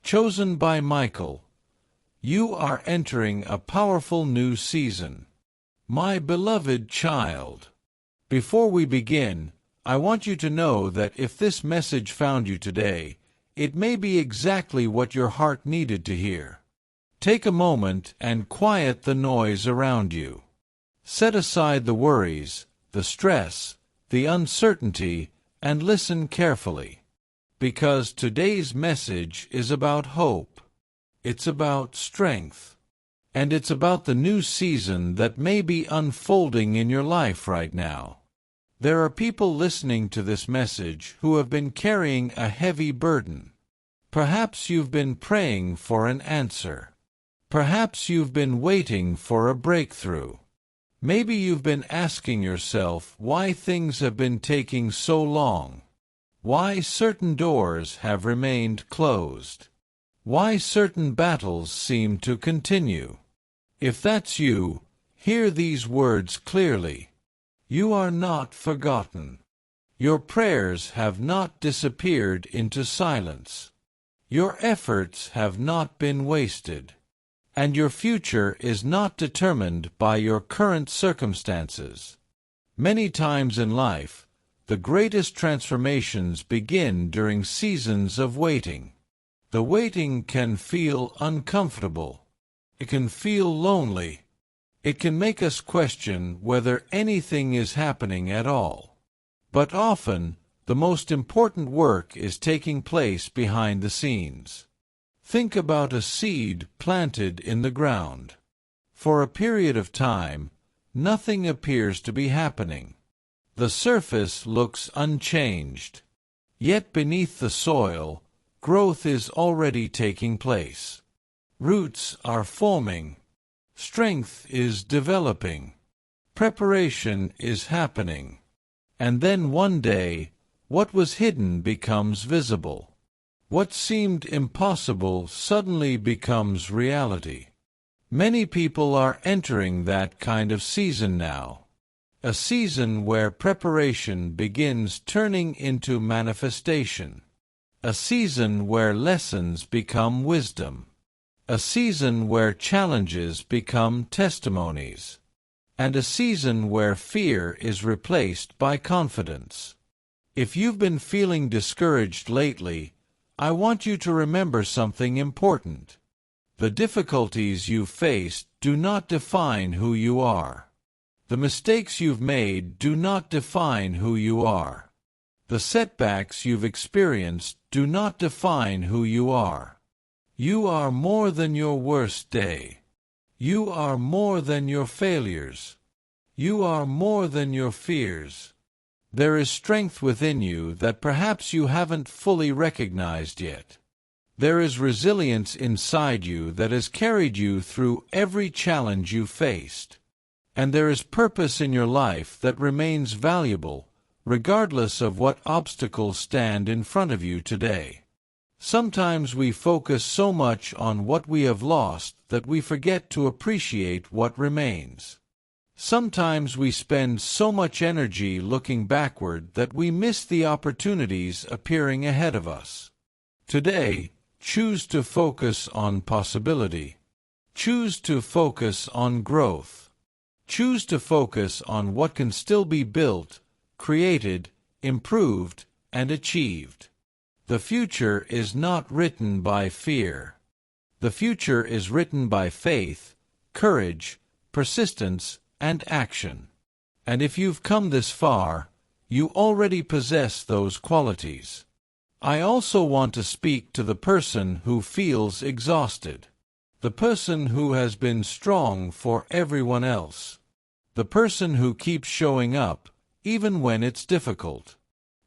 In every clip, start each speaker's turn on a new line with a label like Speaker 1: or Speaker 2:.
Speaker 1: Chosen by Michael. You are entering a powerful new season. My beloved child. Before we begin, I want you to know that if this message found you today, it may be exactly what your heart needed to hear. Take a moment and quiet the noise around you. Set aside the worries, the stress, the uncertainty, and listen carefully. Because today's message is about hope. It's about strength. And it's about the new season that may be unfolding in your life right now. There are people listening to this message who have been carrying a heavy burden. Perhaps you've been praying for an answer. Perhaps you've been waiting for a breakthrough. Maybe you've been asking yourself why things have been taking so long. Why certain doors have remained closed. Why certain battles seem to continue. If that's you, hear these words clearly. You are not forgotten. Your prayers have not disappeared into silence. Your efforts have not been wasted. And your future is not determined by your current circumstances. Many times in life, the greatest transformations begin during seasons of waiting. The waiting can feel uncomfortable. It can feel lonely. It can make us question whether anything is happening at all. But often, the most important work is taking place behind the scenes. Think about a seed planted in the ground. For a period of time, nothing appears to be happening. The surface looks unchanged. Yet beneath the soil, growth is already taking place. Roots are forming. Strength is developing. Preparation is happening. And then one day, what was hidden becomes visible. What seemed impossible suddenly becomes reality. Many people are entering that kind of season now. A season where preparation begins turning into manifestation. A season where lessons become wisdom. A season where challenges become testimonies. And a season where fear is replaced by confidence. If you've been feeling discouraged lately, I want you to remember something important. The difficulties you've faced do not define who you are. The mistakes you've made do not define who you are. The setbacks you've experienced do not define who you are. You are more than your worst day. You are more than your failures. You are more than your fears. There is strength within you that perhaps you haven't fully recognized yet. There is resilience inside you that has carried you through every challenge you faced. And there is purpose in your life that remains valuable, regardless of what obstacles stand in front of you today. Sometimes we focus so much on what we have lost that we forget to appreciate what remains. Sometimes we spend so much energy looking backward that we miss the opportunities appearing ahead of us. Today, choose to focus on possibility. Choose to focus on growth. Choose to focus on what can still be built, created, improved, and achieved. The future is not written by fear. The future is written by faith, courage, persistence, and action. And if you've come this far, you already possess those qualities. I also want to speak to the person who feels exhausted. The person who has been strong for everyone else. The person who keeps showing up, even when it's difficult.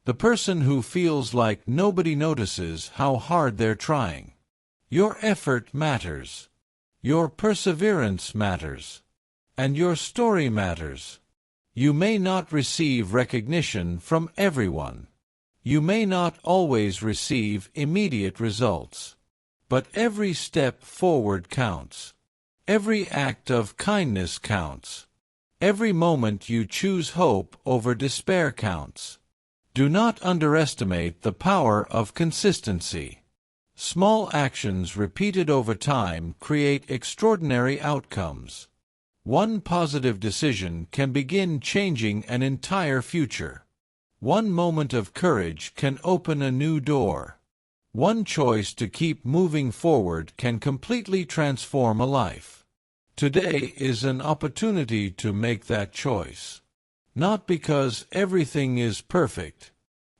Speaker 1: The person who feels like nobody notices how hard they're trying. Your effort matters. Your perseverance matters. And your story matters. You may not receive recognition from everyone. You may not always receive immediate results. But every step forward counts. Every act of kindness counts. Every moment you choose hope over despair counts. Do not underestimate the power of consistency. Small actions repeated over time create extraordinary outcomes. One positive decision can begin changing an entire future. One moment of courage can open a new door. One choice to keep moving forward can completely transform a life. Today is an opportunity to make that choice. Not because everything is perfect,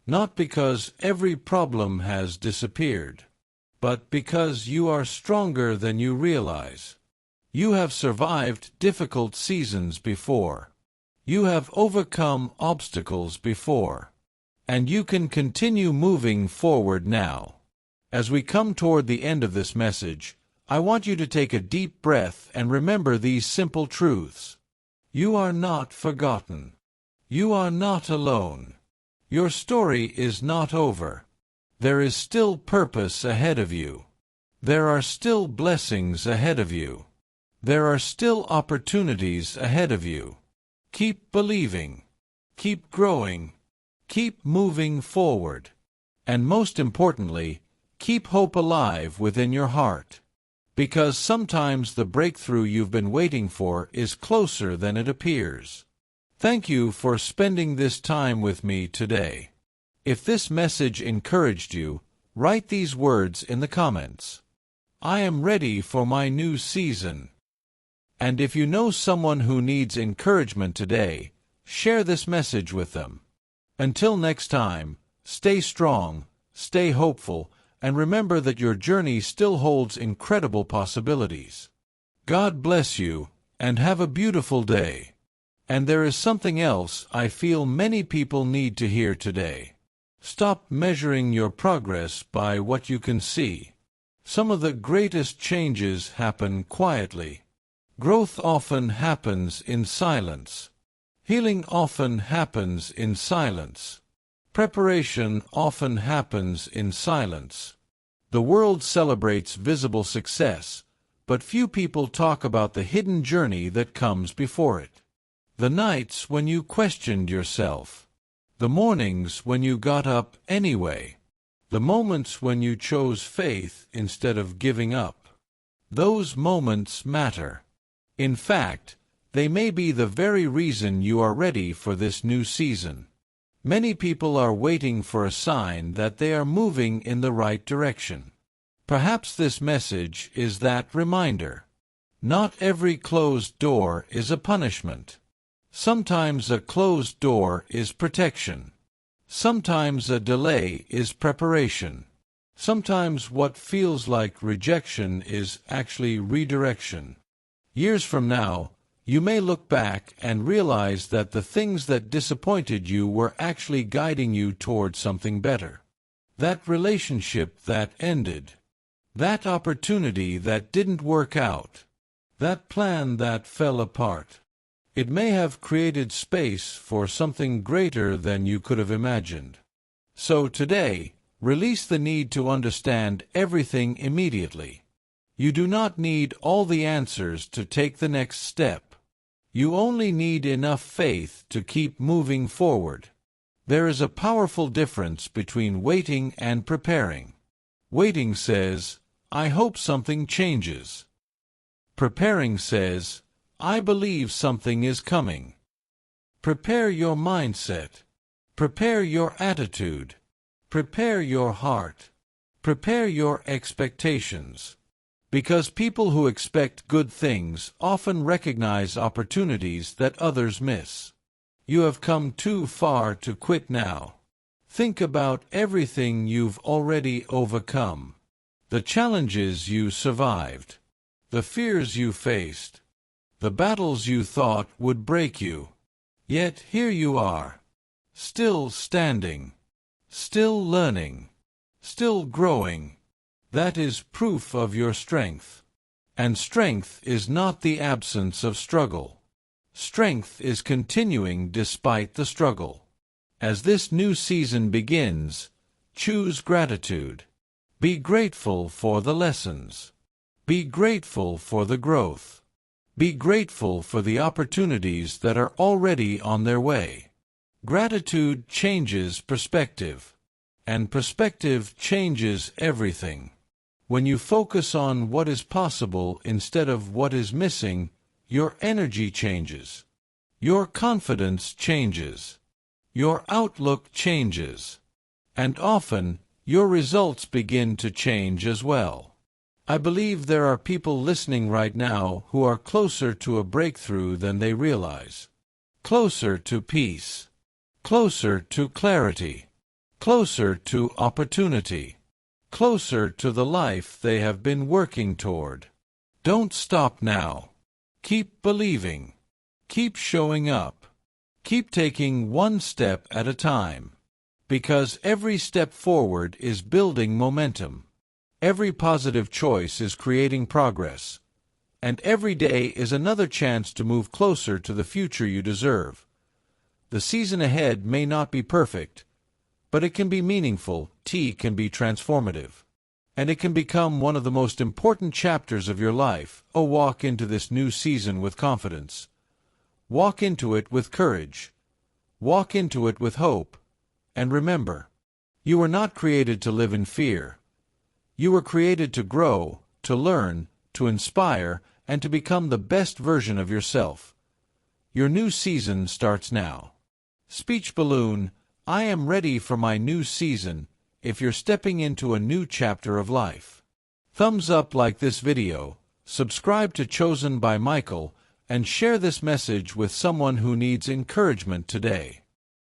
Speaker 1: not because every problem has disappeared, but because you are stronger than you realize. You have survived difficult seasons before. You have overcome obstacles before. And you can continue moving forward now. As we come toward the end of this message, I want you to take a deep breath and remember these simple truths. You are not forgotten. You are not alone. Your story is not over. There is still purpose ahead of you. There are still blessings ahead of you. There are still opportunities ahead of you. Keep believing. Keep growing. Keep moving forward. And most importantly, keep hope alive within your heart. Because sometimes the breakthrough you've been waiting for is closer than it appears. Thank you for spending this time with me today. If this message encouraged you, write these words in the comments. I am ready for my new season. And if you know someone who needs encouragement today, share this message with them. Until next time, stay strong, stay hopeful, and remember that your journey still holds incredible possibilities. God bless you, and have a beautiful day. And there is something else I feel many people need to hear today. Stop measuring your progress by what you can see. Some of the greatest changes happen quietly. Growth often happens in silence. Healing often happens in silence. Preparation often happens in silence. The world celebrates visible success, but few people talk about the hidden journey that comes before it. The nights when you questioned yourself. The mornings when you got up anyway. The moments when you chose faith instead of giving up. Those moments matter. In fact, they may be the very reason you are ready for this new season. Many people are waiting for a sign that they are moving in the right direction. Perhaps this message is that reminder. Not every closed door is a punishment. Sometimes a closed door is protection. Sometimes a delay is preparation. Sometimes what feels like rejection is actually redirection. Years from now, you may look back and realize that the things that disappointed you were actually guiding you toward something better. That relationship that ended. That opportunity that didn't work out. That plan that fell apart. It may have created space for something greater than you could have imagined. So today, release the need to understand everything immediately. You do not need all the answers to take the next step. You only need enough faith to keep moving forward. There is a powerful difference between waiting and preparing. Waiting says, I hope something changes. Preparing says, I believe something is coming. Prepare your mindset. Prepare your attitude. Prepare your heart. Prepare your expectations. Because people who expect good things often recognize opportunities that others miss. You have come too far to quit now. Think about everything you've already overcome. The challenges you survived. The fears you faced. The battles you thought would break you. Yet here you are. Still standing. Still learning. Still growing. That is proof of your strength. And strength is not the absence of struggle. Strength is continuing despite the struggle. As this new season begins, choose gratitude. Be grateful for the lessons. Be grateful for the growth. Be grateful for the opportunities that are already on their way. Gratitude changes perspective. And perspective changes everything. When you focus on what is possible instead of what is missing, your energy changes. Your confidence changes. Your outlook changes. And often, your results begin to change as well. I believe there are people listening right now who are closer to a breakthrough than they realize. Closer to peace. Closer to clarity. Closer to opportunity. Closer to the life they have been working toward. Don't stop now. Keep believing. Keep showing up. Keep taking one step at a time. Because every step forward is building momentum. Every positive choice is creating progress. And every day is another chance to move closer to the future you deserve. The season ahead may not be perfect, but it can be meaningful, can be transformative. And it can become one of the most important chapters of your life. Walk into this new season with confidence. Walk into it with courage. Walk into it with hope. And remember, you were not created to live in fear. You were created to grow, to learn, to inspire, and to become the best version of yourself. Your new season starts now. Speech balloon, I am ready for my new season. If you're stepping into a new chapter of life. Thumbs up like this video, subscribe to Chosen by Michael, and share this message with someone who needs encouragement today.